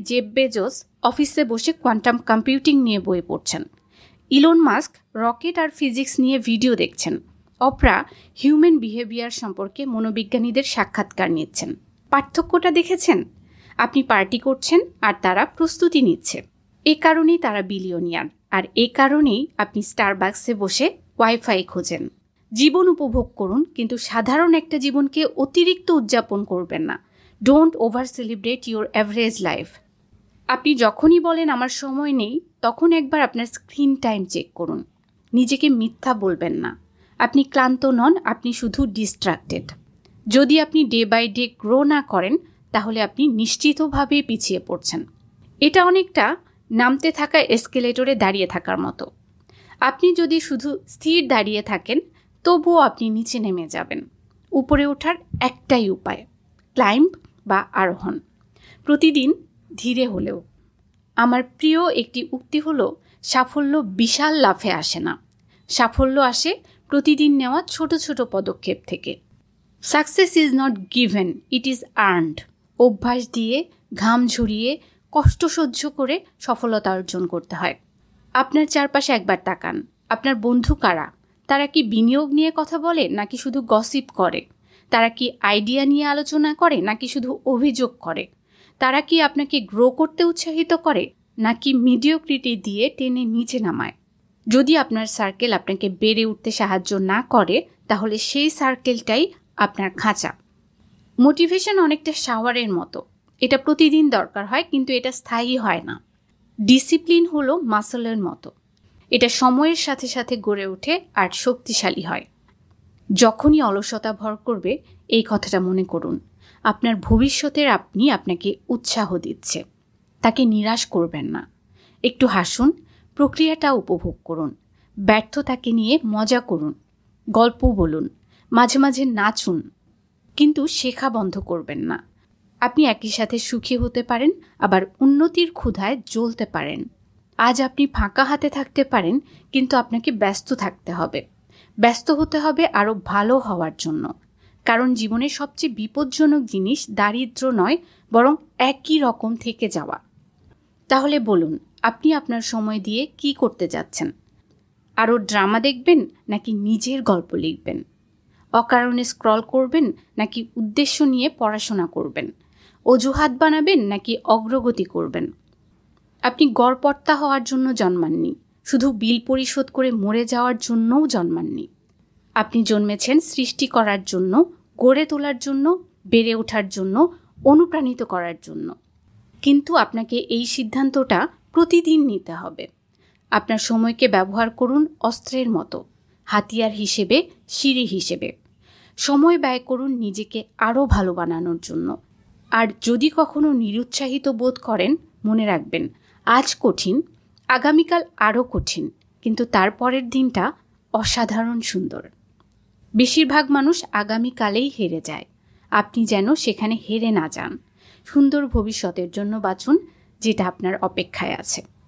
Jeff Bezos অফিসে বসে quantum computing নিয়ে বই পড়ছেন, ইলন মাস্ক রকেট আর ফিজিক্স নিয়ে ভিডিও দেখছেন, অপরা হিউম্যান বিহেভিয়ার সম্পর্কে মনোবিজ্ঞানীদের সাক্ষাৎকার নিচ্ছেন। পার্থক্যটা দেখেছেন? আপনি পার্টি করছেন আর তারা প্রস্তুতি নিচ্ছে। এ কারণেই তারা বিলিয়নিয়ার, আর এ কারণেই আপনি স্টারবাক্সে বসে ওয়াইফাই খোঁজেন। জীবন উপভোগ করুন, কিন্তু সাধারণ একটা জীবনকে অতিরিক্ত উদযাপন করবেন না। Don't over celebrate your average life. আপনি যখনই বলেন আমার সময় নেই, তখন একবার আপনার স্ক্রিন টাইম চেক করুন। নিজেকে মিথ্যা বলবেন না। আপনি ক্লান্ত নন, আপনি শুধু ডিস্ট্রাক্টেড। যদি আপনি ডে বাই ডে গ্রো না করেন, তাহলে আপনি নিশ্চিতভাবে পিছিয়ে পড়ছেন। এটা অনেকটা নামতে থাকা এসকেলেটরে দাঁড়িয়ে থাকার মতো। আপনি যদি শুধু স্থির দাঁড়িয়ে থাকেন, তবুও আপনি নিচে নেমে যাবেন। উপরে ওঠার একটাই উপায়, ক্লাইম্ব বা আরোহণ, প্রতিদিন ধীরে হলেও। আমার প্রিয় একটি উক্তি হলো, সাফল্য বিশাল লাফে আসে না, সাফল্য আসে প্রতিদিন নেওয়া ছোট ছোট পদক্ষেপ থেকে। Success is not given, it is earned. অভ্যাস দিয়ে, ঘাম ঝরিয়ে, কষ্ট সহ্য করে সফলতা অর্জন করতে হয়। আপনার চারপাশে একবার তাকান। আপনার বন্ধু কারা? তারা কি বিনিয়োগ নিয়ে কথা বলে নাকি শুধু গসিপ করে? তারা কি আইডিয়া নিয়ে আলোচনা করে নাকি শুধু অভিযোগ করে? তারা কি আপনাকে গ্রো করতে উৎসাহিত করে নাকি মিডিওক্রিটি দিয়ে টেনে নিচে নামায়? যদি আপনার সার্কেল আপনাকে বেড়ে উঠতে সাহায্য না করে, তাহলে সেই সার্কেলটাই আপনার খাঁচা। মোটিভেশন অনেকটা শাওয়ারের মতো, এটা প্রতিদিন দরকার হয়, কিন্তু এটা স্থায়ী হয় না। ডিসিপ্লিন হলো মাসলের মতো, এটা সময়ের সাথে সাথে গড়ে ওঠে আর শক্তিশালী হয়। যখনই অলসতা ভর করবে, এই কথাটা মনে করুন, আপনার ভবিষ্যতের আপনি আপনাকে উৎসাহ দিচ্ছে। তাকে নিরাশ করবেন না। একটু হাসুন, প্রক্রিয়াটা উপভোগ করুন, ব্যর্থতাকে নিয়ে মজা করুন, গল্প বলুন, মাঝে মাঝে নাচুন, কিন্তু শেখা বন্ধ করবেন না। আপনি একই সাথে সুখী হতে পারেন, আবার উন্নতির ক্ষুধায় জ্বলতে পারেন। আজ আপনি ফাঁকা হাতে থাকতে পারেন, কিন্তু আপনাকে ব্যস্ত থাকতে হবে। ব্যস্ত হতে হবে আরও ভালো হওয়ার জন্য। কারণ জীবনের সবচেয়ে বিপজ্জনক জিনিস দারিদ্র্য নয়, বরং একই রকম থেকে যাওয়া। তাহলে বলুন, আপনি আপনার সময় দিয়ে কি করতে যাচ্ছেন? আরও ড্রামা দেখবেন নাকি নিজের গল্প লিখবেন? অকারণে স্ক্রল করবেন নাকি উদ্দেশ্য নিয়ে পড়াশোনা করবেন? অজুহাত বানাবেন নাকি অগ্রগতি করবেন? আপনি গড়পড়তা হওয়ার জন্য জন্মাননি, শুধু বিল পরিশোধ করে মরে যাওয়ার জন্যও জন্মাননি। আপনি জন্মেছেন সৃষ্টি করার জন্য, গড়ে তোলার জন্য, বেড়ে ওঠার জন্য, অনুপ্রাণিত করার জন্য। কিন্তু আপনাকে এই সিদ্ধান্তটা প্রতিদিন নিতে হবে। আপনার সময়কে ব্যবহার করুন অস্ত্রের মতো, হাতিয়ার হিসেবে, সিঁড়ি হিসেবে। সময় ব্যয় করুন নিজেকে আরও ভালো বানানোর জন্য। আর যদি কখনো নিরুৎসাহিত বোধ করেন, মনে রাখবেন, আজ কঠিন, আগামীকাল আরও কঠিন, কিন্তু তারপরের দিনটা অসাধারণ সুন্দর। বেশিরভাগ মানুষ আগামীকালেই হেরে যায়। আপনি যেন সেখানে হেরে না যান। সুন্দর ভবিষ্যতের জন্য বাঁচুন, যেটা আপনার অপেক্ষায় আছে।